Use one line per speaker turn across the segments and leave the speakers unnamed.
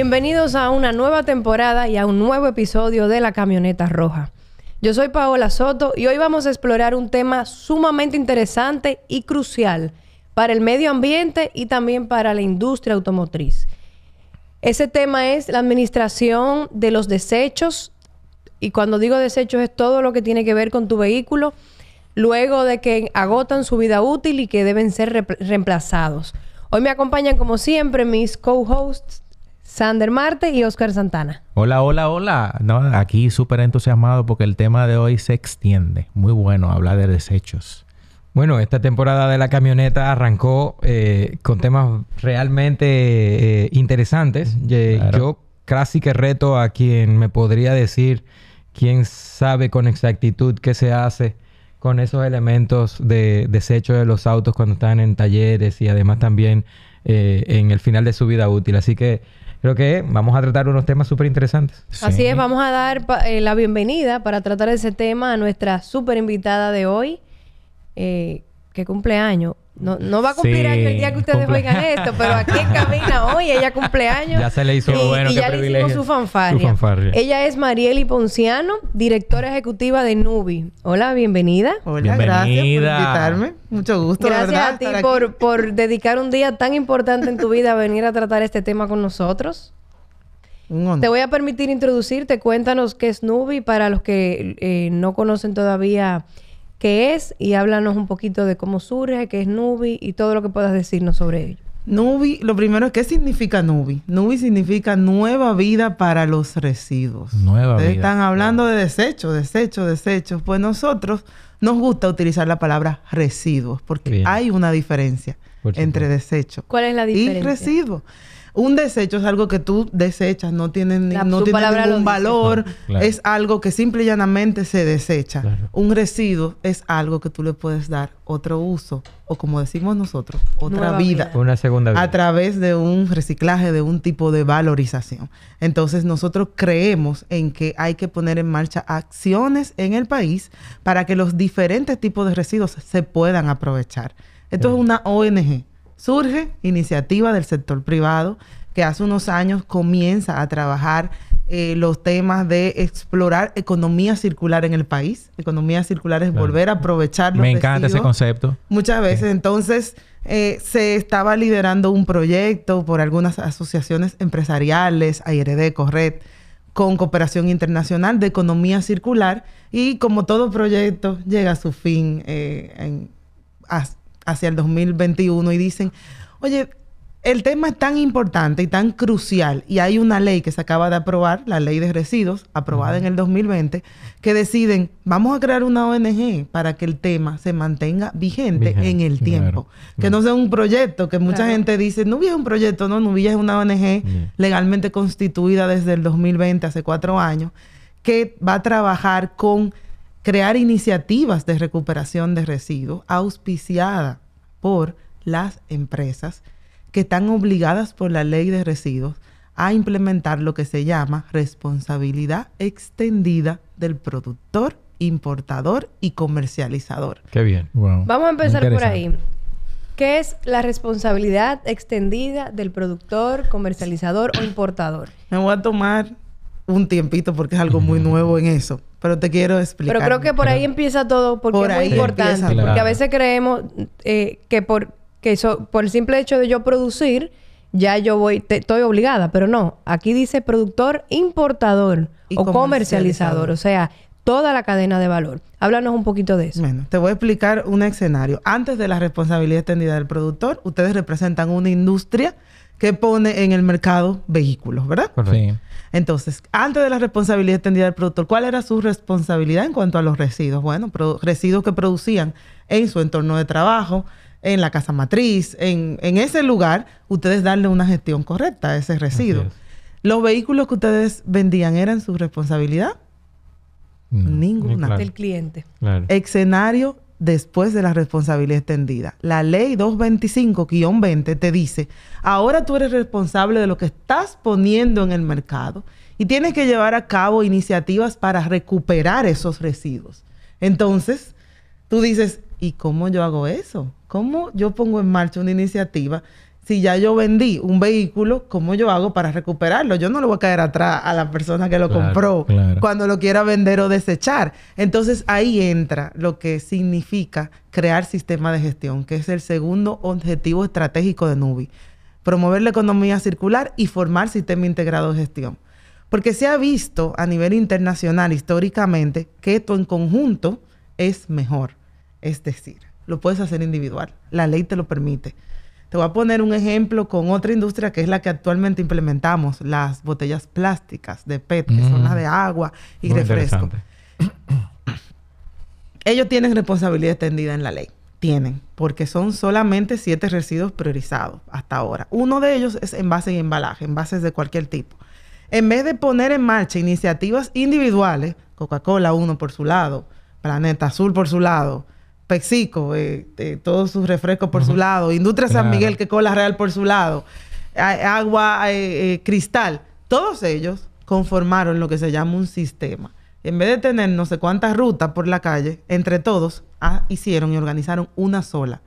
Bienvenidos a una nueva temporada y a un nuevo episodio de La Camioneta Roja. Yo soy Paola Soto y hoy vamos a explorar un tema sumamente interesante y crucial para el medio ambiente y también para la industria automotriz. Ese tema es la administración de los desechos, y cuando digo desechos es todo lo que tiene que ver con tu vehículo luego de que agotan su vida útil y que deben ser reemplazados. Hoy me acompañan como siempre mis co-hosts Sander Marte y Oscar Santana.
Hola, hola, hola. No, aquí súper entusiasmado porque el tema de hoy se extiende. Muy bueno hablar de desechos.
Bueno, esta temporada de La Camioneta arrancó con temas realmente interesantes.
Claro.
Yo casi que reto a quien me podría decir, quién sabe con exactitud qué se hace con esos elementos de desecho de los autos cuando están en talleres y además también en el final de su vida útil. Así que creo que vamos a tratar unos temas súper interesantes.
Sí.
Así es, vamos a dar la bienvenida para tratar ese tema a nuestra súper invitada de hoy, que cumpleaños. No va a cumplir año el día que ustedes oigan esto, pero aquí en cabina hoy ella cumpleaños.
Ya se le hizo
y ya le hicimos su fanfarria. Ella es Marieli Ponciano, directora ejecutiva de Nubi. Hola, bienvenida.
Hola, gracias por invitarme. Mucho gusto,
gracias
¿verdad?
a ti por dedicar un día tan importante en tu vida a venir a tratar este tema con nosotros. Te voy a permitir introducirte. Cuéntanos qué es Nubi para los que no conocen todavía qué es, y háblanos un poquito de cómo surge, qué es Nubi y todo lo que puedas decirnos sobre ello.
Nubi, lo primero es, ¿qué significa Nubi? Nubi significa nueva vida para los residuos.
Nueva
Ustedes
vida.
están hablando de desechos. Pues nosotros nos gusta utilizar la palabra residuos porque
Bien.
hay una diferencia entre desecho
¿Cuál es la diferencia?
y residuo. Un desecho es algo que tú desechas, no tiene
Su palabra lo
ningún
dice.
valor,
Claro.
es algo que simple y llanamente se desecha.
Claro.
Un residuo es algo que tú le puedes dar otro uso, o como decimos nosotros, otra
Nueva
vida,
vida.
Una segunda vida.
a través de un reciclaje, de un tipo de valorización. Entonces nosotros creemos en que hay que poner en marcha acciones en el país para que los diferentes tipos de residuos se puedan aprovechar. Esto es una ONG. Surge iniciativa del sector privado que hace unos años comienza a trabajar los temas de explorar economía circular en el país. Economía circular es volver a aprovechar los
Me encanta ese
residuos.
concepto.
Muchas veces. Entonces, se estaba liderando un proyecto por algunas asociaciones empresariales, ARD, Corred, con cooperación internacional de economía circular. Y como todo proyecto, llega a su fin hacia el 2021 y dicen, oye, el tema es tan importante y tan crucial, y hay una ley que se acaba de aprobar, la ley de residuos, aprobada en el 2020, que deciden, vamos a crear una ONG para que el tema se mantenga vigente en el tiempo.
Claro.
Que no sea un proyecto, que mucha gente dice, Nubia es un proyecto, no, Nubia es una ONG legalmente constituida desde el 2020, hace 4 años, que va a trabajar con crear iniciativas de recuperación de residuos auspiciada por las empresas que están obligadas por la ley de residuos a implementar lo que se llama responsabilidad extendida del productor, importador y comercializador.
Qué bien.
Wow.
Vamos a empezar por
Interesante.
ahí. ¿Qué es la responsabilidad extendida del productor, comercializador o importador?
Me voy a tomar un tiempito porque es algo muy nuevo en eso, pero te quiero explicar.
Pero creo que por ahí empieza todo porque
Por
es muy
ahí
importante.
empieza,
Porque
claro.
a veces creemos que por el simple hecho de yo producir, ya yo estoy obligada. Pero no. Aquí dice productor, importador
Y
o comercializador. O sea, toda la cadena de valor. Háblanos un poquito de eso.
Bueno, te voy a explicar un escenario. Antes de la responsabilidad extendida del productor, ustedes representan una industria que pone en el mercado vehículos, ¿verdad?
Correcto.
Sí.
Entonces, antes de la responsabilidad extendida del productor, ¿cuál era su responsabilidad en cuanto a los residuos? Bueno, residuos que producían en su entorno de trabajo, en la casa matriz, en ese lugar, ustedes darle una gestión correcta a ese residuo.
Así es.
¿Los vehículos que ustedes vendían eran su responsabilidad?
No.
Ninguna.
Claro.
Del cliente.
Claro.
Escenario después de la responsabilidad extendida. La ley 225-20 te dice, ahora tú eres responsable de lo que estás poniendo en el mercado y tienes que llevar a cabo iniciativas para recuperar esos residuos. Entonces, tú dices, ¿y cómo yo hago eso? ¿Cómo yo pongo en marcha una iniciativa si ya yo vendí un vehículo, ¿cómo yo hago para recuperarlo? Yo no le voy a caer atrás a la persona que lo compró cuando lo quiera vender o desechar. Entonces, ahí entra lo que significa crear sistema de gestión, que es el segundo objetivo estratégico de Nubi. Promover la economía circular y formar sistema integrado de gestión. Porque se ha visto a nivel internacional históricamente que esto en conjunto es mejor. Es decir, lo puedes hacer individual. La ley te lo permite. Te voy a poner un ejemplo con otra industria que es la que actualmente implementamos, las botellas plásticas de PET, que son las de agua y refresco. Ellos tienen responsabilidad extendida en la ley. Tienen, porque son solamente 7 residuos priorizados hasta ahora. Uno de ellos es envase y embalaje, envases de cualquier tipo. En vez de poner en marcha iniciativas individuales, Coca-Cola uno por su lado, Planeta Azul por su lado, PepsiCo, todos sus refrescos por su lado, Industria San Miguel, que Cola Real por su lado, Agua Cristal, todos ellos conformaron lo que se llama un sistema. En vez de tener no sé cuántas rutas por la calle, entre todos hicieron y organizaron una sola.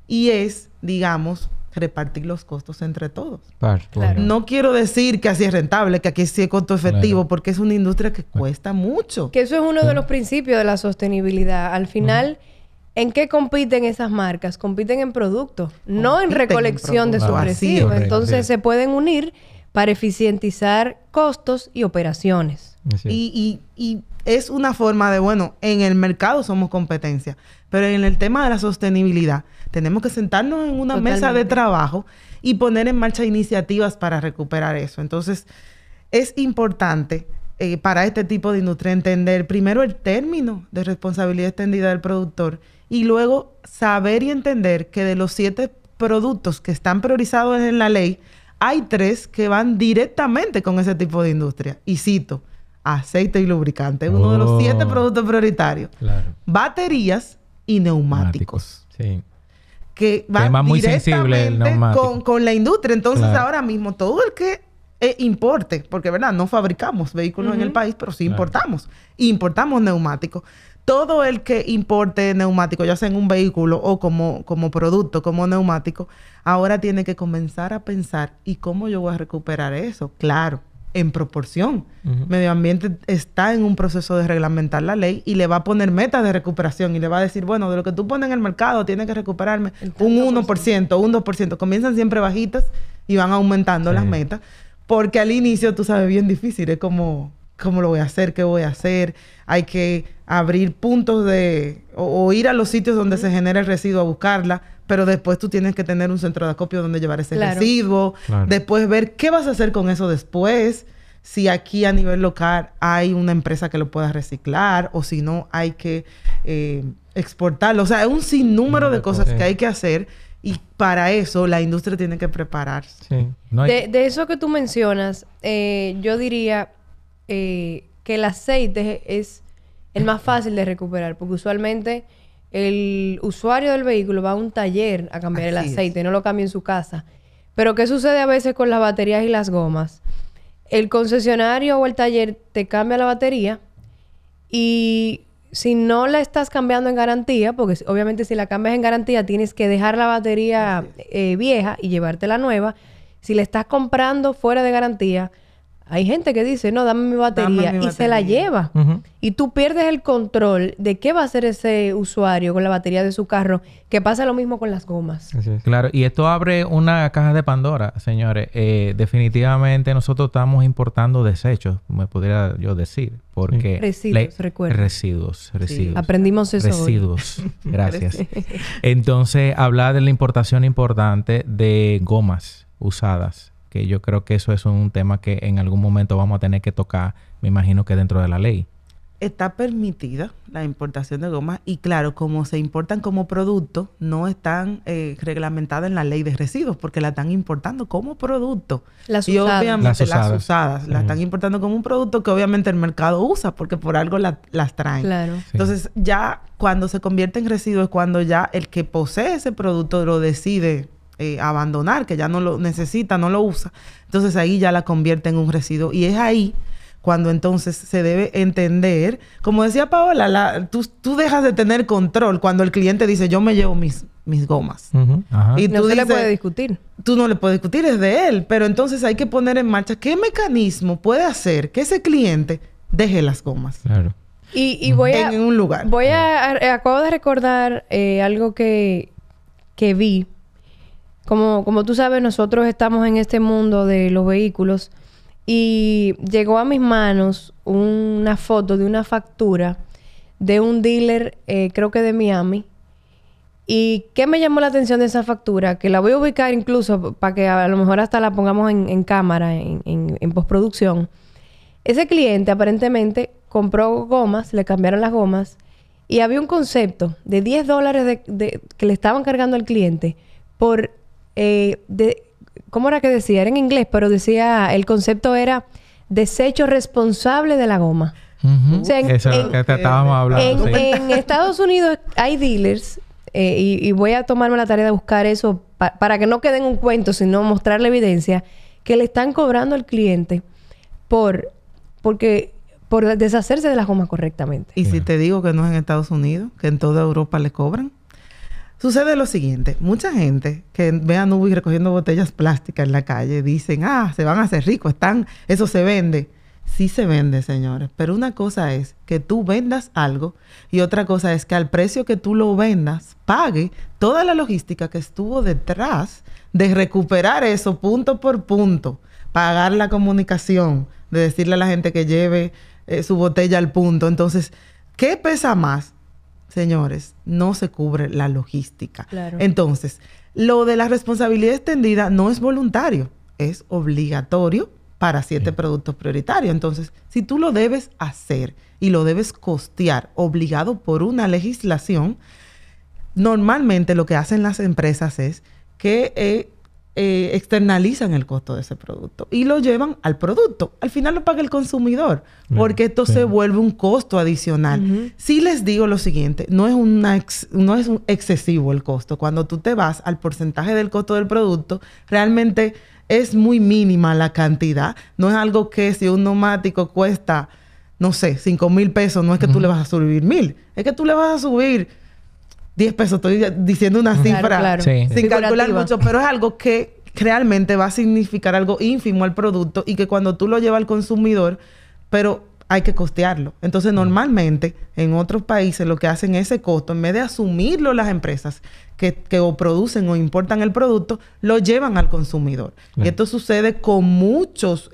Y es, digamos, repartir los costos entre todos.
Claro.
No quiero decir que así es rentable, que aquí sí es costo efectivo, porque es una industria que cuesta mucho.
Que eso es uno de los principios de la sostenibilidad. Al final, ¿en qué compiten esas marcas? Compiten en productos, no en recolección de sus residuos. Entonces, se pueden unir para eficientizar costos y operaciones.
Y es una forma de, bueno, en el mercado somos competencia, pero en el tema de la sostenibilidad tenemos que sentarnos en una mesa de trabajo y poner en marcha iniciativas para recuperar eso. Entonces, es importante para este tipo de industria entender primero el término de responsabilidad extendida del productor y luego saber y entender que de los 7 productos que están priorizados en la ley, hay 3 que van directamente con ese tipo de industria. Y cito, aceite y lubricante, uno de los 7 productos prioritarios. Baterías y neumáticos.
Sí.
Que van
muy sensible el neumático.
con la industria. Entonces, ahora mismo, todo el que importe, porque, ¿verdad? No fabricamos vehículos en el país, pero sí importamos. Importamos neumáticos. Todo el que importe neumáticos, ya sea en un vehículo o como producto, como neumático, ahora tiene que comenzar a pensar, ¿y cómo yo voy a recuperar eso? Claro, en proporción. Medio Ambiente está en un proceso de reglamentar la ley y le va a poner metas de recuperación y le va a decir, bueno, de lo que tú pones en el mercado, tienes que recuperarme un 1%, un 2%. Comienzan siempre bajitas y van aumentando las metas, porque al inicio, tú sabes, bien difícil. Es como, ¿cómo lo voy a hacer? ¿Qué voy a hacer? Hay que abrir puntos o ir a los sitios donde se genera el residuo a buscarla, pero después tú tienes que tener un centro de acopio donde llevar ese residuo. Después ver qué vas a hacer con eso después. Si aquí a nivel local hay una empresa que lo pueda reciclar o si no hay que exportarlo. O sea, es un sinnúmero de cosas que hay que hacer y para eso la industria tiene que prepararse.
Sí.
De eso que tú mencionas, yo diría que el aceite es el más fácil de recuperar, porque usualmente el usuario del vehículo va a un taller a cambiar el aceite, no lo cambia en su casa. Pero ¿qué sucede a veces con las baterías y las gomas? El concesionario o el taller te cambia la batería y si no la estás cambiando en garantía, porque obviamente si la cambias en garantía tienes que dejar la batería vieja y llevarte la nueva. Si la estás comprando fuera de garantía, hay gente que dice, no, dame mi batería, y se la lleva. Y tú pierdes el control de qué va a hacer ese usuario con la batería de su carro, que pasa lo mismo con las gomas.
Claro, y esto abre una caja de Pandora, señores. Definitivamente nosotros estamos importando desechos, me podría yo decir, porque...
Residuos.
Residuos.
Aprendimos eso
Residuos. Gracias. Entonces, hablar de la importación importante de gomas usadas, que yo creo que eso es un tema que en algún momento vamos a tener que tocar, me imagino que dentro de la ley.
Está permitida la importación de gomas y claro, como se importan como producto, no están reglamentadas en la ley de residuos porque la están importando como producto.
Las
y
usadas.
obviamente las usadas la están importando como un producto que obviamente el mercado usa porque por algo las traen.
Claro.
Entonces ya cuando se convierte en residuos es cuando ya el que posee ese producto lo decide abandonar, que ya no lo necesita, no lo usa. Entonces ahí ya la convierte en un residuo. Y es ahí cuando entonces se debe entender, como decía Paola, tú dejas de tener control cuando el cliente dice, yo me llevo mis mis gomas.
Ajá.
Y no se le puede discutir.
Tú no le puedes discutir, es de él. Pero entonces hay que poner en marcha qué mecanismo puede hacer que ese cliente deje las gomas.
Claro.
Y voy a...
En un lugar.
Acabo de recordar algo que vi. Como tú sabes, nosotros estamos en este mundo de los vehículos y llegó a mis manos una foto de una factura de un dealer, creo que de Miami. ¿Y qué me llamó la atención de esa factura? Que la voy a ubicar incluso para que a lo mejor hasta la pongamos en cámara, en postproducción. Ese cliente aparentemente compró gomas, le cambiaron las gomas y había un concepto de $10 que le estaban cargando al cliente por... ¿cómo era que decía? Era en inglés, pero decía... El concepto era desecho responsable de la goma. O sea,
eso es lo que estábamos hablando.
En Estados Unidos hay dealers... y voy a tomarme la tarea de buscar eso para que no quede en un cuento, sino mostrarle evidencia que le están cobrando al cliente por deshacerse de las gomas correctamente.
Y si te digo que no es en Estados Unidos, que en toda Europa le cobran. Sucede lo siguiente. Mucha gente que ve a Nubi recogiendo botellas plásticas en la calle dicen, se van a hacer ricos, eso se vende. Sí se vende, señores. Pero una cosa es que tú vendas algo y otra cosa es que al precio que tú lo vendas, pague toda la logística que estuvo detrás de recuperar eso punto por punto. Pagar la comunicación, de decirle a la gente que lleve su botella al punto. Entonces, ¿qué pesa más? Señores, no se cubre la logística.
Claro.
Entonces, lo de la responsabilidad extendida no es voluntario, es obligatorio para 7 productos prioritarios. Entonces, si tú lo debes hacer y lo debes costear obligado por una legislación, normalmente lo que hacen las empresas es que externalizan el costo de ese producto y lo llevan al producto. Al final lo paga el consumidor, porque esto se vuelve un costo adicional. Sí les digo lo siguiente, no es un excesivo el costo. Cuando tú te vas al porcentaje del costo del producto, realmente es muy mínima la cantidad. No es algo que si un neumático cuesta, no sé, 5,000 pesos, no es que tú le vas a subir 1,000. Es que tú le vas a subir 10 pesos. Estoy diciendo una cifra sin calcular mucho, pero es algo que realmente va a significar algo ínfimo al producto y que cuando tú lo llevas al consumidor, pero hay que costearlo. Entonces, normalmente, en otros países lo que hacen ese costo, en vez de asumirlo las empresas que o producen o importan el producto, lo llevan al consumidor. Y esto sucede con muchos,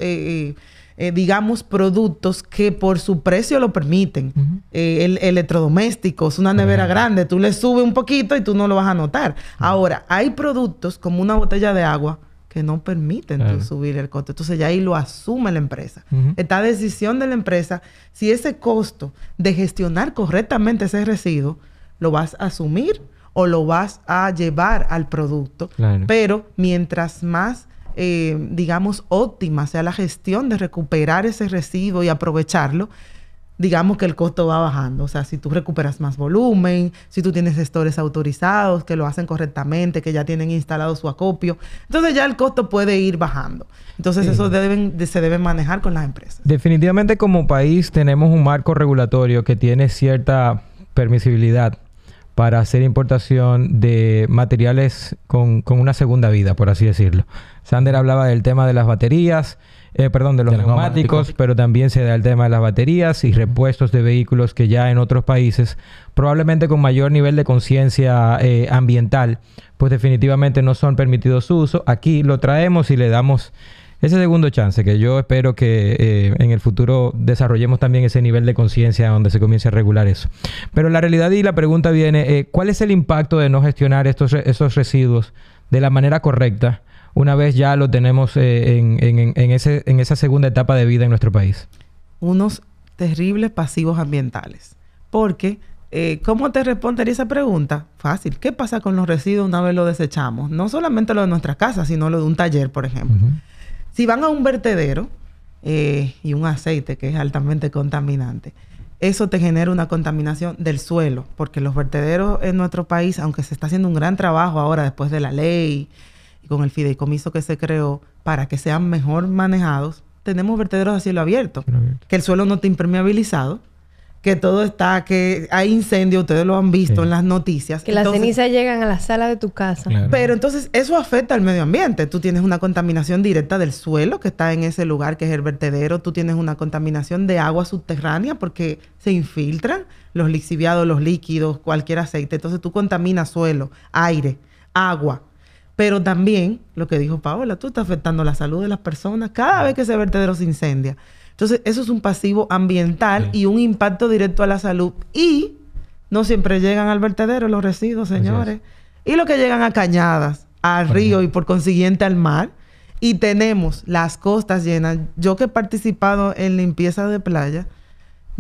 digamos, productos que por su precio lo permiten. Electrodomésticos, una nevera grande, tú le subes un poquito y tú no lo vas a notar. Ahora, hay productos como una botella de agua que no permiten tú subir el costo. Entonces ya ahí lo asume la empresa. Esta decisión de la empresa, si ese costo de gestionar correctamente ese residuo, lo vas a asumir o lo vas a llevar al producto. Pero mientras más, digamos, óptima sea la gestión de recuperar ese residuo y aprovecharlo, digamos que el costo va bajando. O sea, si tú recuperas más volumen, si tú tienes gestores autorizados que lo hacen correctamente, que ya tienen instalado su acopio, entonces ya el costo puede ir bajando. Entonces eso se debe manejar con las empresas.
Definitivamente como país tenemos un marco regulatorio que tiene cierta permisibilidad para hacer importación de materiales con una segunda vida, por así decirlo. Sander hablaba del tema de las baterías, de los neumáticos, pero también se da el tema de las baterías y repuestos de vehículos que ya en otros países, probablemente con mayor nivel de conciencia ambiental, pues definitivamente no son permitidos su uso. Aquí lo traemos y le damos ese segundo chance, que yo espero que en el futuro desarrollemos también ese nivel de conciencia donde se comience a regular eso. Pero la realidad y la pregunta viene, ¿cuál es el impacto de no gestionar esos residuos de la manera correcta una vez ya lo tenemos en esa segunda etapa de vida en nuestro país?
Unos terribles pasivos ambientales. Porque, ¿cómo te respondería esa pregunta? Fácil. ¿Qué pasa con los residuos una vez los desechamos? No solamente lo de nuestra casa, sino lo de un taller, por ejemplo. Si van a un vertedero y un aceite que es altamente contaminante, eso te genera una contaminación del suelo, porque los vertederos en nuestro país, aunque se está haciendo un gran trabajo ahora después de la ley y con el fideicomiso que se creó para que sean mejor manejados, tenemos vertederos a cielo abierto, que el suelo no está impermeabilizado, que todo está, que hay incendio, ustedes lo han visto en las noticias.
Que las cenizas llegan a la sala de tu casa.
Claro.
Pero entonces eso afecta al medio ambiente. Tú tienes una contaminación directa del suelo que está en ese lugar que es el vertedero. Tú tienes una contaminación de agua subterránea porque se infiltran los lixiviados, los líquidos, cualquier aceite. Entonces tú contaminas suelo, aire, agua. Pero también, lo que dijo Paola, tú estás afectando la salud de las personas cada vez que ese vertedero se incendia. Entonces, eso es un pasivo ambiental y un impacto directo a la salud. Y no siempre llegan al vertedero los residuos, señores. Y lo que llegan a cañadas, al río y por consiguiente al mar. Y tenemos las costas llenas. Yo que he participado en limpieza de playa,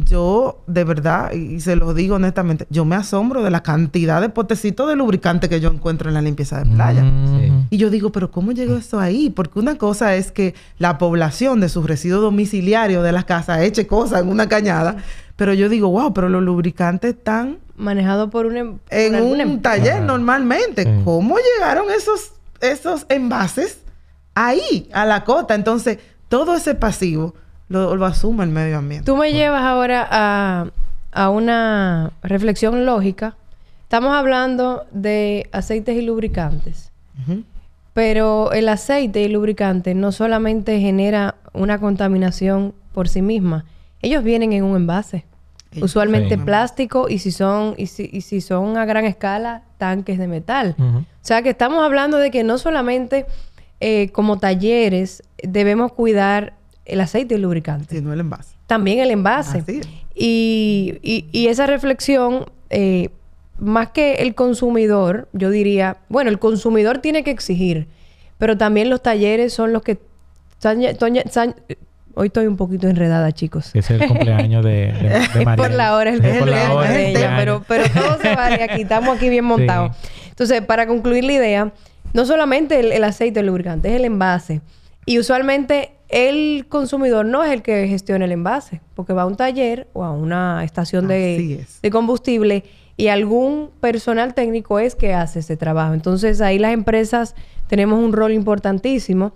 yo, de verdad, y se lo digo honestamente, yo me asombro de la cantidad de potecitos de lubricante que yo encuentro en la limpieza de playa. Y yo digo, ¿pero cómo llegó eso ahí? Porque una cosa es que la población de sus residuos domiciliarios de las casas eche cosas en una cañada, pero yo digo, wow, pero los lubricantes están
manejados por
un taller normalmente. ¿Cómo llegaron esos envases ahí, a la costa? Entonces, todo ese pasivo lo asume el medio ambiente.
Tú me llevas ahora a una reflexión lógica. Estamos hablando de aceites y lubricantes. Pero el aceite y el lubricante no solamente genera una contaminación por sí misma. Ellos vienen en un envase. Usualmente plástico y si son a gran escala, tanques de metal. O sea que estamos hablando de que no solamente como talleres debemos cuidar el aceite y el lubricante.
Sino el envase.
También el envase. Y esa reflexión, más que el consumidor, yo diría, bueno, el consumidor tiene que exigir, pero también los talleres son los que... Hoy estoy un poquito enredada, chicos.
Es el cumpleaños de María.
Por la hora, el cumpleaños de ella. Pero todo se vale aquí. Estamos aquí bien montados. Sí. Entonces, para concluir la idea, no solamente el aceite y el lubricante, es el envase. Y usualmente el consumidor no es el que gestiona el envase, porque va a un taller o a una estación de combustible y algún personal técnico es que hace ese trabajo. Entonces, ahí las empresas tenemos un rol importantísimo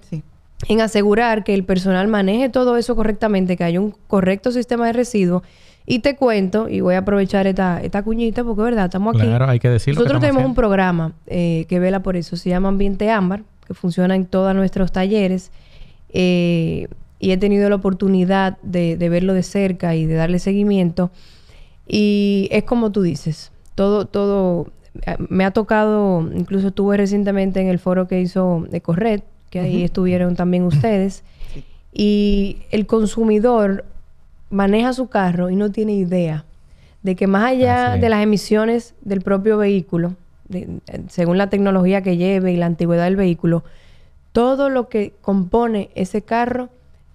en asegurar que el personal maneje todo eso correctamente, que haya un correcto sistema de residuos. Y te cuento, y voy a aprovechar esta cuñita, porque verdad, estamos aquí.
Claro, hay que decirlo.
Nosotros tenemos un programa que vela por eso. Se llama Ambiente Ámbar, que funciona en todos nuestros talleres. Y he tenido la oportunidad de verlo de cerca y de darle seguimiento. Y es como tú dices. Todo me ha tocado, incluso estuve recientemente en el foro que hizo Ecored, que ahí estuvieron también ustedes. Y el consumidor maneja su carro y no tiene idea de que más allá de las emisiones del propio vehículo, según la tecnología que lleve y la antigüedad del vehículo, todo lo que compone ese carro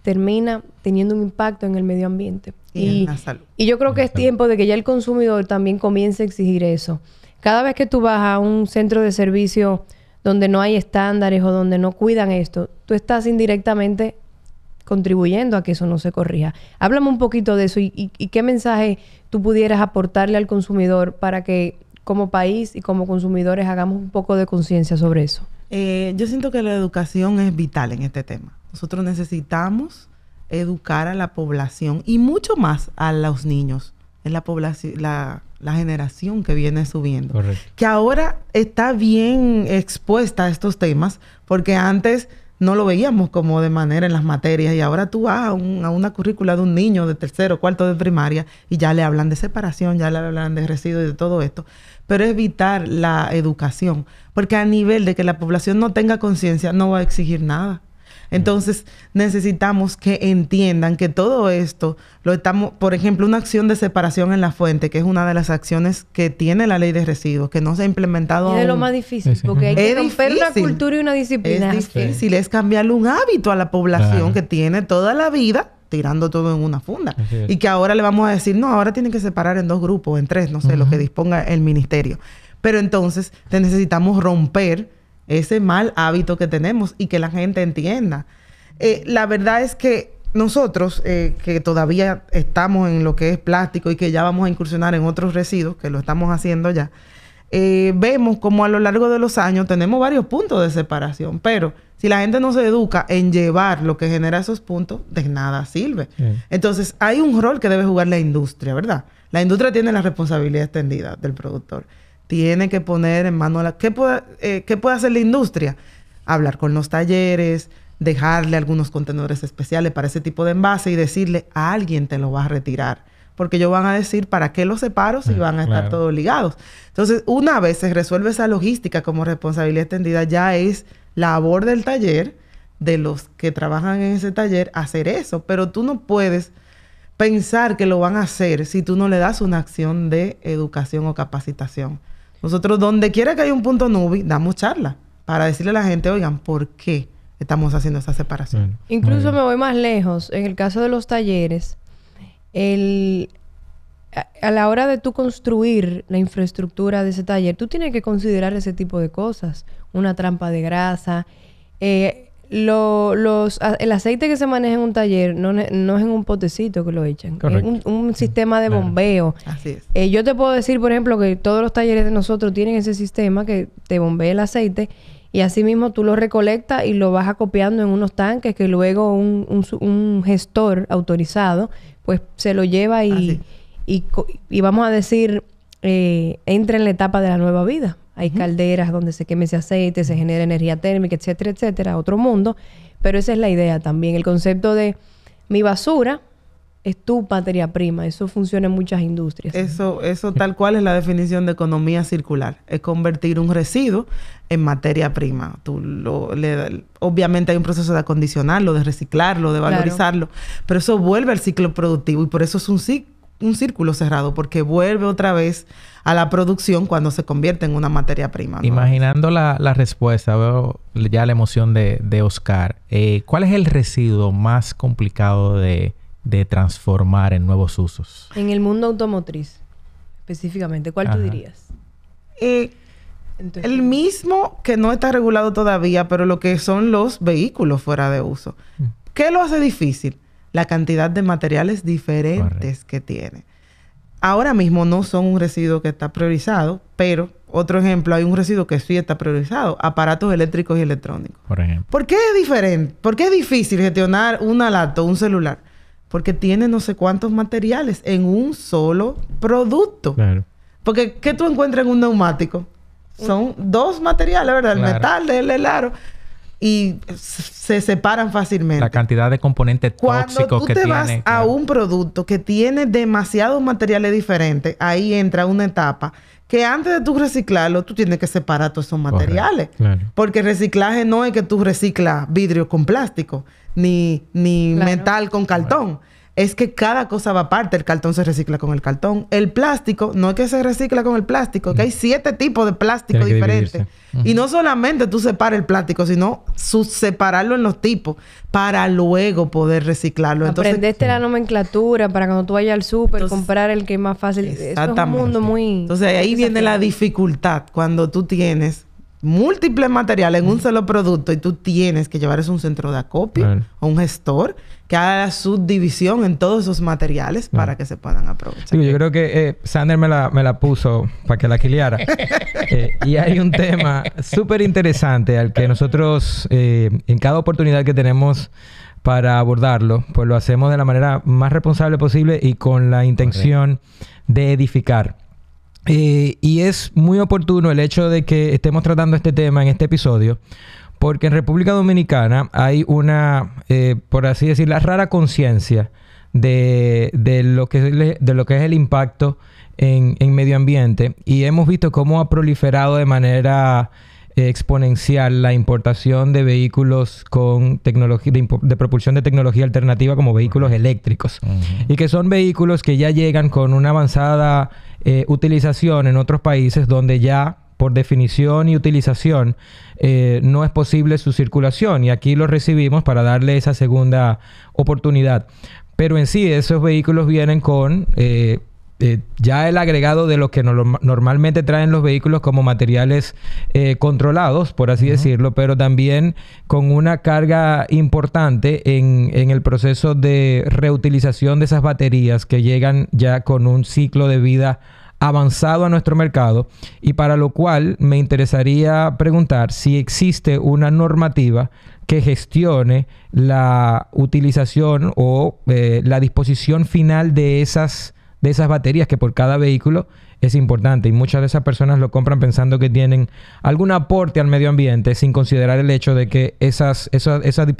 termina teniendo un impacto en el medio ambiente. Y en la salud. Y yo creo que es tiempo de que ya el consumidor también comience a exigir eso. Cada vez que tú vas a un centro de servicio donde no hay estándares o donde no cuidan esto, tú estás indirectamente contribuyendo a que eso no se corrija. Háblame un poquito de eso y qué mensaje tú pudieras aportarle al consumidor para que como país y como consumidores hagamos un poco de conciencia sobre eso.
Yo siento que la educación es vital en este tema. Nosotros necesitamos educar a la población y mucho más a los niños, en la población, la generación que viene subiendo. Correcto. Que ahora está bien expuesta a estos temas, porque antes no lo veíamos como de manera en las materias y ahora tú vas a una currícula de un niño de tercero, cuarto de primaria y ya le hablan de separación, ya le hablan de residuos y de todo esto. Pero es evitar la educación, porque a nivel de que la población no tenga conciencia, no va a exigir nada. Entonces, necesitamos que entiendan que todo esto lo estamos... Por ejemplo, una acción de separación en la fuente, que es una de las acciones que tiene la ley de residuos, que no se ha implementado aún.
Es de lo más difícil, porque hay que romper una cultura y una disciplina.
Es difícil, es cambiarle un hábito a la población que tiene toda la vida tirando todo en una funda. Y que ahora le vamos a decir, no, ahora tienen que separar en 2 grupos, en 3, no sé, lo que disponga el ministerio. Pero entonces, necesitamos romper ese mal hábito que tenemos y que la gente entienda. La verdad es que nosotros, que todavía estamos en lo que es plástico y que ya vamos a incursionar en otros residuos, que lo estamos haciendo ya, vemos como a lo largo de los años tenemos varios puntos de separación, pero si la gente no se educa en llevar lo que genera esos puntos, de nada sirve. Entonces, hay un rol que debe jugar la industria, ¿verdad? La industria tiene la responsabilidad extendida del productor. Tiene que poner en mano ¿Qué puede hacer la industria? Hablar con los talleres, dejarle algunos contenedores especiales para ese tipo de envase y decirle a alguien te lo va a retirar. Porque ellos van a decir, ¿para qué los separo si van a estar todos ligados? Entonces, una vez se resuelve esa logística como responsabilidad extendida, ya es labor del taller, de los que trabajan en ese taller, hacer eso. Pero tú no puedes pensar que lo van a hacer si tú no le das una acción de educación o capacitación. Nosotros, donde quiera que haya un punto NUBI, damos charla para decirle a la gente, oigan, ¿por qué estamos haciendo esa separación?
Incluso me voy más lejos. En el caso de los talleres, a la hora de tú construir la infraestructura de ese taller, tú tienes que considerar ese tipo de cosas. Una trampa de grasa. El aceite que se maneja en un taller no es en un potecito que lo echan.
Correcto.
Es un sistema de bombeo.
Así es.
Yo te puedo decir, por ejemplo, que todos los talleres de nosotros tienen ese sistema que te bombea el aceite y así mismo tú lo recolectas y lo vas acopiando en unos tanques que luego un gestor autorizado pues se lo lleva y vamos a decir, entra en la etapa de la nueva vida. Hay calderas donde se queme ese aceite, se genera energía térmica, etcétera, etcétera. Otro mundo. Pero esa es la idea también. El concepto de mi basura es tu materia prima. Eso funciona en muchas industrias.
Eso tal cual es la definición de economía circular. Es convertir un residuo en materia prima. Obviamente hay un proceso de acondicionarlo, de reciclarlo, de valorizarlo. Claro. Pero eso vuelve al ciclo productivo y por eso es un círculo cerrado, porque vuelve otra vez a la producción cuando se convierte en una materia prima, ¿no?
Imaginando la respuesta, veo ya la emoción de Oscar. ¿Cuál es el residuo más complicado de transformar en nuevos usos?
En el mundo automotriz, específicamente, ¿cuál tú dirías?
El mismo que no está regulado todavía, pero lo que son los vehículos fuera de uso. ¿Qué lo hace difícil? La cantidad de materiales diferentes que tiene. Ahora mismo no son un residuo que está priorizado, pero otro ejemplo, hay un residuo que sí está priorizado, aparatos eléctricos y electrónicos.
Por ejemplo.
¿Por qué es diferente? ¿Por qué es difícil gestionar una laptop, un celular? Porque tiene no sé cuántos materiales en un solo producto. Claro. Porque ¿qué tú encuentras en un neumático? Son dos materiales, ¿verdad? El metal, el aro. Y se separan fácilmente.
La cantidad de componentes tóxicos que tiene.
Cuando tú te vas a un producto que tiene demasiados materiales diferentes, ahí entra una etapa que antes de tú reciclarlo, tú tienes que separar todos esos materiales. Claro. Porque el reciclaje no es que tú reciclas vidrio con plástico, ni metal con cartón. Es que cada cosa va aparte. El cartón se recicla con el cartón. El plástico no es que se recicla con el plástico, que hay 7 tipos de plástico diferentes. Y no solamente tú separas el plástico, sino separarlo en los tipos para luego poder reciclarlo.
Aprendeste la nomenclatura para cuando tú vayas al súper comprar el que es más fácil.
Exactamente.
Eso es un mundo muy...
Entonces ahí viene la dificultad cuando tú tienes múltiples materiales en un solo producto y tú tienes que llevar eso a un centro de acopio o un gestor que haga la subdivisión en todos esos materiales para que se puedan aprovechar.
Sí, yo creo que Sander me la puso para que la quiliara. Y hay un tema súper interesante al que nosotros en cada oportunidad que tenemos para abordarlo, pues lo hacemos de la manera más responsable posible y con la intención de edificar. Y es muy oportuno el hecho de que estemos tratando este tema en este episodio, porque en República Dominicana hay una, por así decir, la rara conciencia de lo que es el impacto en medio ambiente. Y hemos visto cómo ha proliferado de manera exponencial la importación de vehículos con tecnología de propulsión de tecnología alternativa como vehículos eléctricos. Y que son vehículos que ya llegan con una avanzada utilización en otros países donde ya por definición y utilización no es posible su circulación, y aquí los recibimos para darle esa segunda oportunidad. Pero en sí esos vehículos vienen con ya el agregado de lo que normalmente traen los vehículos como materiales controlados, por así decirlo, pero también con una carga importante en el proceso de reutilización de esas baterías que llegan ya con un ciclo de vida avanzado a nuestro mercado, y para lo cual me interesaría preguntar si existe una normativa que gestione la utilización o la disposición final de esas baterías, que por cada vehículo es importante, y muchas de esas personas lo compran pensando que tienen algún aporte al medio ambiente, sin considerar el hecho de que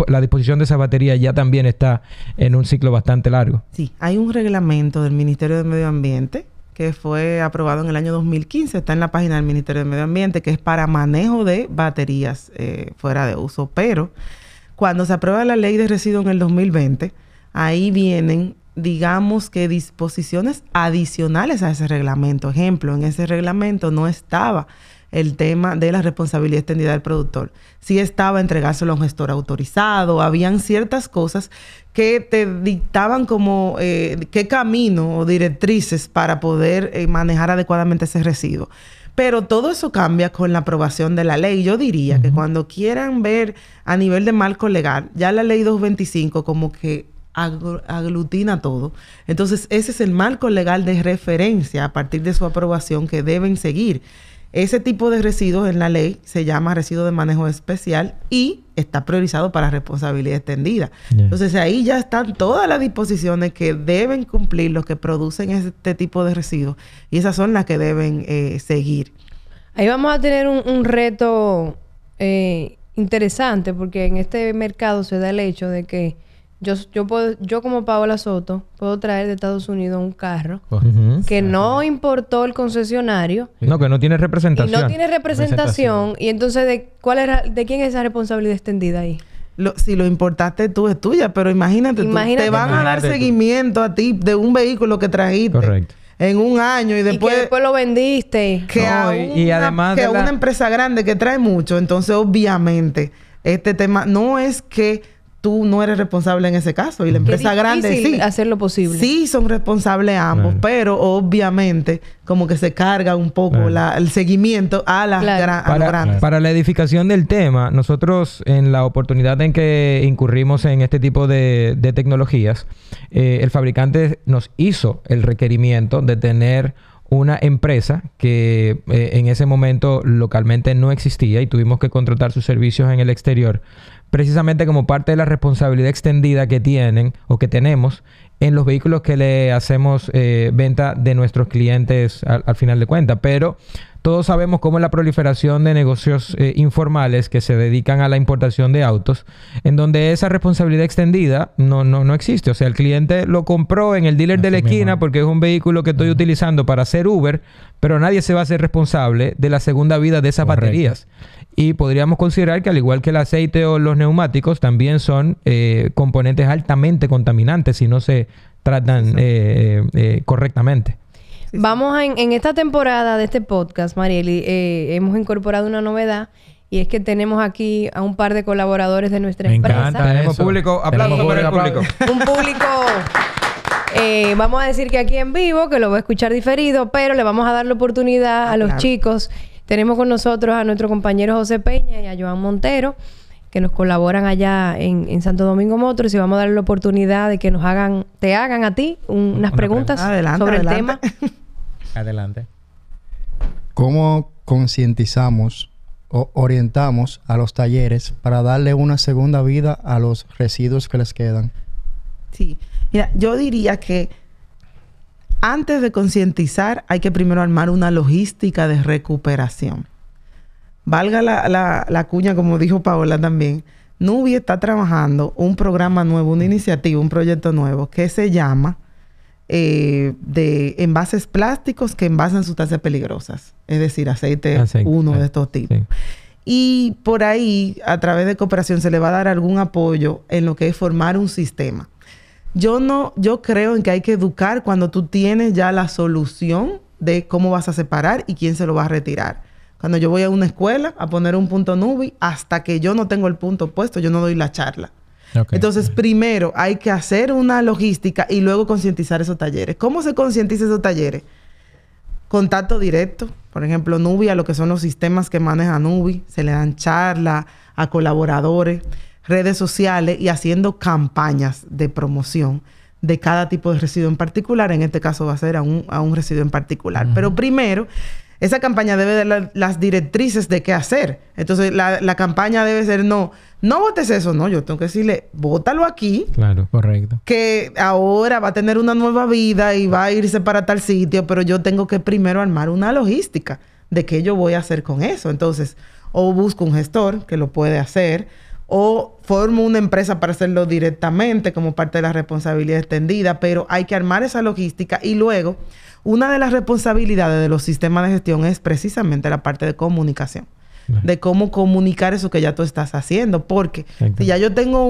la disposición de esa batería ya también está en un ciclo bastante largo.
Sí, hay un reglamento del Ministerio de Medio Ambiente que fue aprobado en el año 2015, está en la página del Ministerio de Medio Ambiente, que es para manejo de baterías fuera de uso. Pero cuando se aprueba la ley de residuos en el 2020, ahí vienen, digamos que disposiciones adicionales a ese reglamento. Ejemplo, en ese reglamento no estaba el tema de la responsabilidad extendida del productor. Sí estaba entregárselo a un gestor autorizado. Habían ciertas cosas que te dictaban como qué camino o directrices para poder manejar adecuadamente ese residuo. Pero todo eso cambia con la aprobación de la ley. Yo diría que cuando quieran ver a nivel de marco legal, ya la ley 225 como que aglutina todo. Entonces, ese es el marco legal de referencia a partir de su aprobación que deben seguir. Ese tipo de residuos en la ley se llama residuo de manejo especial y está priorizado para responsabilidad extendida. Yeah. Entonces, ahí ya están todas las disposiciones que deben cumplir los que producen este tipo de residuos, y esas son las que deben seguir.
Ahí vamos a tener un reto interesante, porque en este mercado se da el hecho de que yo como Paola Soto puedo traer de Estados Unidos un carro que no importó el concesionario.
No, que no tiene representación.
Y no tiene representación. Y entonces, ¿de quién es esa responsabilidad extendida ahí?
Si lo importaste tú, es tuya. Pero imagínate tú, te van a dar seguimiento a ti de un vehículo que trajiste.
Correcto.
En un año y después...
Y que después lo vendiste.
Además a una empresa grande que trae mucho. Entonces, obviamente, este tema no es que tú no eres responsable en ese caso, y la empresa grande sí
hacer lo posible.
Sí son responsables ambos, pero obviamente como que se carga un poco el seguimiento a las grandes.
Para la edificación del tema, nosotros en la oportunidad en que incurrimos en este tipo de tecnologías, el fabricante nos hizo el requerimiento de tener una empresa que en ese momento localmente no existía, y tuvimos que contratar sus servicios en el exterior, precisamente como parte de la responsabilidad extendida que tienen o que tenemos en los vehículos que le hacemos venta de nuestros clientes al final de cuentas. Pero todos sabemos cómo es la proliferación de negocios informales que se dedican a la importación de autos, en donde esa responsabilidad extendida no existe. O sea, el cliente lo compró en el dealer de la esquina porque es un vehículo que estoy utilizando para hacer Uber, pero nadie se va a hacer responsable de la segunda vida de esas baterías. Y podríamos considerar que, al igual que el aceite o los neumáticos, también son componentes altamente contaminantes si no se tratan correctamente.
Sí. Vamos en esta temporada de este podcast, Marieli, hemos incorporado una novedad, y es que tenemos aquí a un par de colaboradores de nuestra empresa.
Me encanta. Tenemos público. Aplausos para el público.
Un público... vamos a decir que aquí en vivo, que lo va a escuchar diferido, pero le vamos a dar la oportunidad a los chicos. Tenemos con nosotros a nuestro compañero José Peña y a Joan Montero, que nos colaboran allá en Santo Domingo Motors, y vamos a darle la oportunidad de que te hagan a ti unas preguntas sobre el tema.
Adelante.
¿Cómo concientizamos o orientamos a los talleres para darle una segunda vida a los residuos que les quedan?
Sí. Mira, yo diría que antes de concientizar hay que primero armar una logística de recuperación. Valga la cuña, como dijo Paola también, Nubi está trabajando un programa nuevo, una iniciativa, un proyecto nuevo que se llama de envases plásticos que envasan sustancias peligrosas. Es decir, aceite de estos tipos. Sí. Y por ahí, a través de cooperación, se le va a dar algún apoyo en lo que es formar un sistema. Yo creo en que hay que educar cuando tú tienes ya la solución de cómo vas a separar y quién se lo va a retirar. Cuando yo voy a una escuela a poner un punto Nubi, hasta que yo no tengo el punto puesto, yo no doy la charla. Okay. Entonces, primero hay que hacer una logística y luego concientizar esos talleres. ¿Cómo se concientiza esos talleres? Contacto directo. Por ejemplo, Nubi, a lo que son los sistemas que maneja Nubi, se le dan charlas a colaboradores, redes sociales, y haciendo campañas de promoción de cada tipo de residuo en particular. En este caso va a ser a un residuo en particular. Pero primero, esa campaña debe dar las directrices de qué hacer. Entonces, la campaña debe ser no botes eso. No, yo tengo que decirle, bótalo aquí.
Claro, correcto.
Que ahora va a tener una nueva vida y va a irse para tal sitio, pero yo tengo que primero armar una logística de qué yo voy a hacer con eso. Entonces, o busco un gestor que lo puede hacer, o formo una empresa para hacerlo directamente como parte de la responsabilidad extendida, pero hay que armar esa logística. Y luego, una de las responsabilidades de los sistemas de gestión es precisamente la parte de comunicación. De cómo comunicar eso que ya tú estás haciendo. Porque si ya yo tengo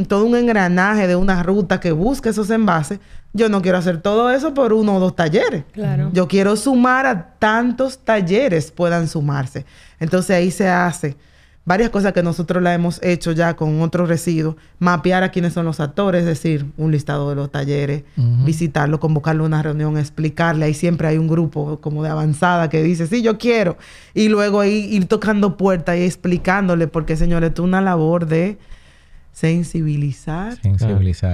todo un engranaje de una ruta que busca esos envases, yo no quiero hacer todo eso por 1 o 2 talleres.
Claro.
Yo quiero sumar a tantos talleres puedan sumarse. Entonces ahí se hace varias cosas que nosotros la hemos hecho ya con otros residuos. Mapear a quiénes son los actores, es decir, un listado de los talleres, visitarlo, convocarlo a una reunión, explicarle. Ahí siempre hay un grupo como de avanzada que dice, sí, yo quiero. Y luego ahí ir tocando puertas y explicándole, porque, señores, es una labor de sensibilizar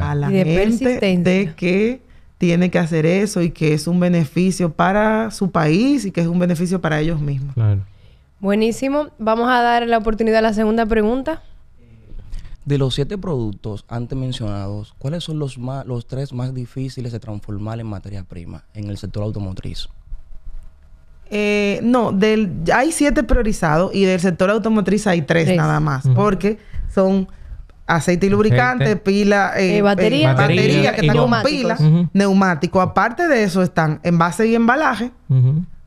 a la gente de que tiene que hacer eso y que es un beneficio para su país y que es un beneficio para ellos mismos.
Claro.
Buenísimo. Vamos a dar la oportunidad a la segunda pregunta.
De los 7 productos antes mencionados, ¿cuáles son los 3 más difíciles de transformar en materia prima en el sector automotriz?
Hay 7 priorizados y del sector automotriz hay 3 nada más. Porque son aceite y lubricante, pila, batería que están con pilas, neumático. Aparte de eso están envase y embalaje.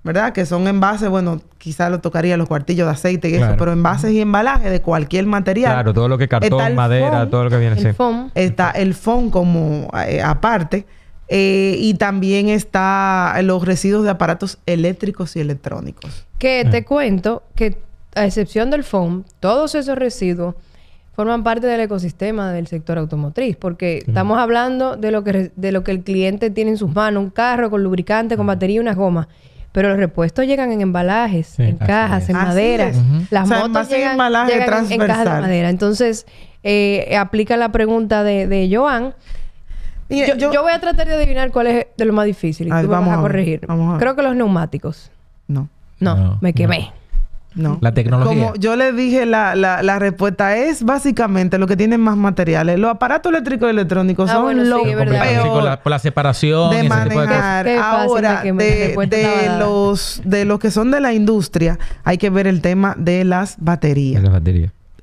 ¿Verdad? Que son envases, bueno, quizás lo tocaría los cuartillos de aceite y eso, pero envases y embalajes de cualquier material.
Claro, todo lo que cartón, madera, todo lo que viene así.
Está el foam como aparte. Y también está los residuos de aparatos eléctricos y electrónicos.
Que te cuento que, a excepción del foam, todos esos residuos forman parte del ecosistema del sector automotriz, porque estamos hablando de lo que el cliente tiene en sus manos, un carro con lubricante, con batería y unas gomas. Pero los repuestos llegan en embalajes, en cajas, en madera. Las motos llegan en cajas de madera. Entonces, aplica la pregunta de Joan. Yo voy a tratar de adivinar cuál es de lo más difícil. Y tú me vas a corregir. Creo que los neumáticos.
No,
me quemé.
No.
La tecnología.
Como yo les dije, la respuesta es básicamente lo que tienen más materiales. Los aparatos eléctricos y electrónicos son los peor
por la separación
de manejar. Ahora, de los que son de la industria, hay que ver el tema de las baterías.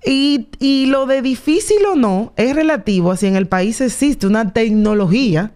Y lo de difícil o no es relativo a si en el país existe una tecnología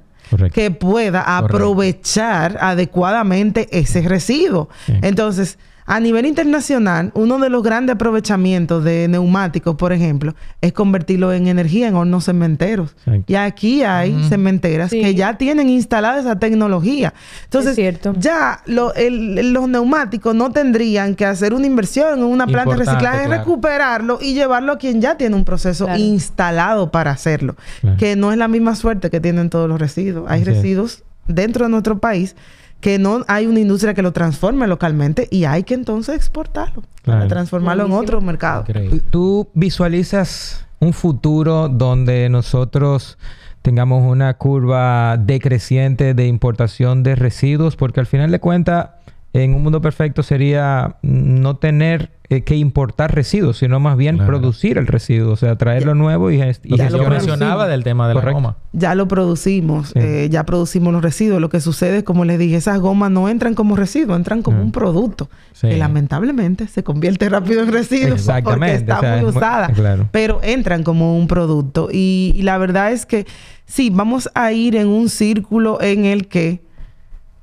que pueda aprovechar adecuadamente ese residuo. Entonces, a nivel internacional, uno de los grandes aprovechamientos de neumáticos, por ejemplo, es convertirlo en energía en hornos cementeros. Y aquí hay cementeras que ya tienen instalada esa tecnología. Entonces, ya los neumáticos no tendrían que hacer una inversión en una planta de reciclaje, recuperarlo y llevarlo a quien ya tiene un proceso instalado para hacerlo. Que no es la misma suerte que tienen todos los residuos. Hay residuos dentro de nuestro país que no hay una industria que lo transforme localmente y hay que entonces exportarlo, para transformarlo en otro mercado.
¿Tú visualizas un futuro donde nosotros tengamos una curva decreciente de importación de residuos? Porque al final de cuentas, en un mundo perfecto sería no tener que importar residuos, sino más bien producir el residuo, o sea, traerlo nuevo y
yo mencionaba del tema de la goma.
Ya lo producimos, ya producimos los residuos. Lo que sucede es, como les dije, esas gomas no entran como residuos, entran como un producto que lamentablemente se convierte rápido en residuo porque está muy usada, pero entran como un producto. Y la verdad es que sí, vamos a ir en un círculo en el que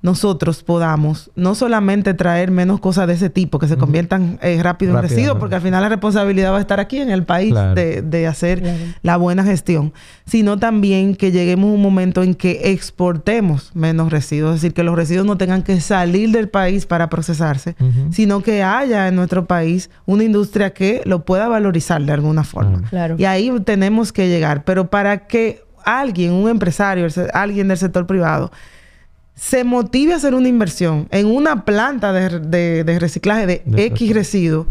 nosotros podamos no solamente traer menos cosas de ese tipo que se conviertan rápido en residuos, porque al final la responsabilidad va a estar aquí en el país de hacer la buena gestión, sino también que lleguemos a un momento en que exportemos menos residuos, es decir, que los residuos no tengan que salir del país para procesarse, sino que haya en nuestro país una industria que lo pueda valorizar de alguna forma. Y ahí tenemos que llegar, pero para que alguien, un empresario, alguien del sector privado, se motive a hacer una inversión en una planta de reciclaje de X residuos,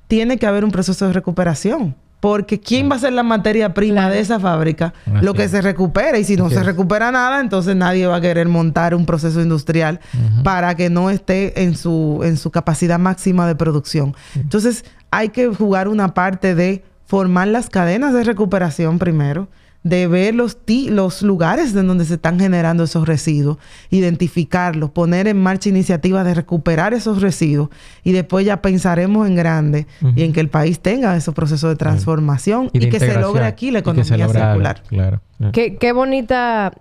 tiene que haber un proceso de recuperación. Porque ¿quién va a ser la materia prima de esa fábrica? Lo que se recupera. Y si no se recupera nada, entonces nadie va a querer montar un proceso industrial para que no esté en su capacidad máxima de producción. Entonces, hay que jugar una parte de formar las cadenas de recuperación primero, de ver los lugares en donde se están generando esos residuos, identificarlos, poner en marcha iniciativas de recuperar esos residuos y después ya pensaremos en grande y en que el país tenga esos procesos de transformación y que se logre aquí la economía circular.
Claro.
Qué bonita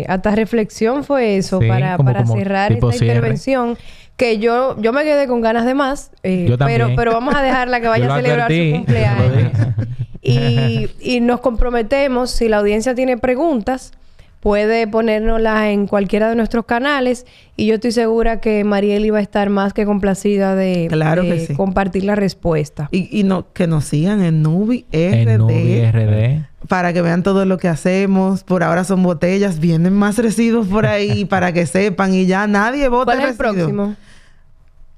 hasta reflexión fue eso para cerrar esta intervención. Que yo me quedé con ganas de más, pero vamos a dejarla que vaya a celebrar su cumpleaños. Y nos comprometemos, si la audiencia tiene preguntas, puede ponérnoslas en cualquiera de nuestros canales y yo estoy segura que Marieli va a estar más que complacida de compartir la respuesta.
Y que nos sigan en Nubi RD. Para que vean todo lo que hacemos. Por ahora son botellas. Vienen más residuos por ahí para que sepan y ya nadie bota
residuos. ¿Cuál es el próximo?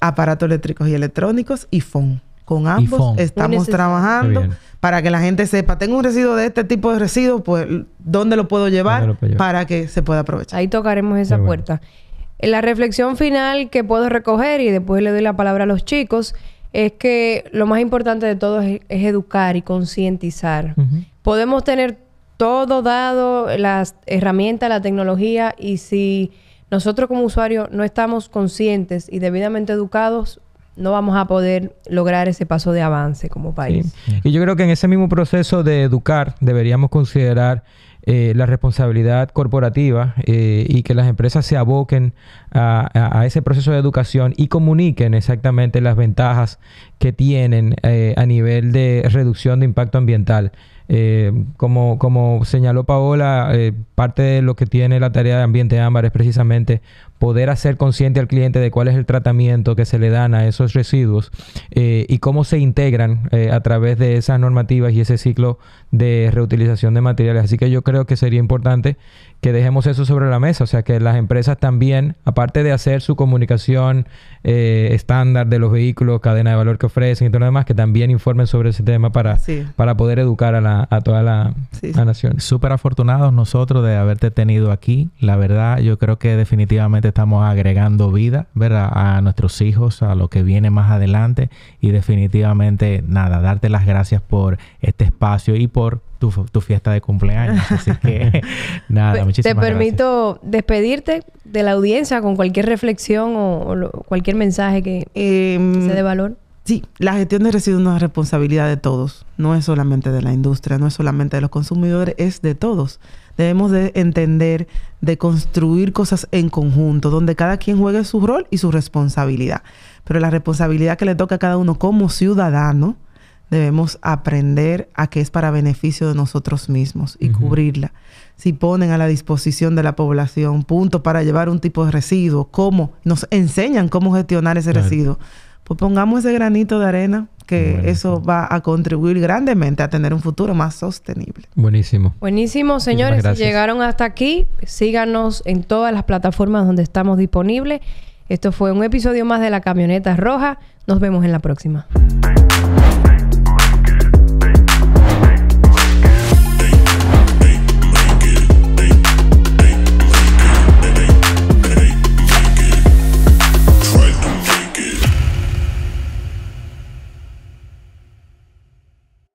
Aparatos eléctricos y electrónicos y FON. Con ambos estamos trabajando para que la gente sepa, tengo un residuo de este tipo de residuos, pues, ¿dónde lo puedo llevar para que se pueda aprovechar?
Ahí tocaremos esa puerta. En la reflexión final que puedo recoger y después le doy la palabra a los chicos, es que lo más importante de todo es educar y concientizar. Podemos tener todo dado, las herramientas, la tecnología, y si nosotros como usuarios no estamos conscientes y debidamente educados, no vamos a poder lograr ese paso de avance como país.
Sí. Y yo creo que en ese mismo proceso de educar deberíamos considerar la responsabilidad corporativa y que las empresas se aboquen a ese proceso de educación y comuniquen exactamente las ventajas que tienen a nivel de reducción de impacto ambiental. Como señaló Paola, parte de lo que tiene la tarea de Ambiente Ámbar es precisamente poder hacer consciente al cliente de cuál es el tratamiento que se le dan a esos residuos y cómo se integran a través de esas normativas y ese ciclo de reutilización de materiales. Así que yo creo que sería importante que dejemos eso sobre la mesa. O sea, que las empresas también, aparte de hacer su comunicación estándar de los vehículos, cadena de valor que ofrecen y todo lo demás, que también informen sobre ese tema para poder educar a toda la nación.
Súper afortunados nosotros de haberte tenido aquí. La verdad, yo creo que definitivamente estamos agregando vida, ¿verdad?, a nuestros hijos, a lo que viene más adelante. Y definitivamente, nada, darte las gracias por este espacio y por tu fiesta de cumpleaños. Así que, nada, muchísimas gracias. Te
permito despedirte de la audiencia con cualquier reflexión o cualquier mensaje que sea de valor.
Sí, la gestión de residuos es una responsabilidad de todos. No es solamente de la industria, no es solamente de los consumidores, es de todos. Debemos de entender, de construir cosas en conjunto, donde cada quien juegue su rol y su responsabilidad. Pero la responsabilidad que le toca a cada uno como ciudadano, debemos aprender a que es para beneficio de nosotros mismos y cubrirla. Si ponen a la disposición de la población puntos para llevar un tipo de residuo, cómo nos enseñan cómo gestionar ese residuo, pues pongamos ese granito de arena que eso va a contribuir grandemente a tener un futuro más sostenible.
Buenísimo.
Buenísimo, señores. Si llegaron hasta aquí, síganos en todas las plataformas donde estamos disponibles. Esto fue un episodio más de La Camioneta Roja. Nos vemos en la próxima.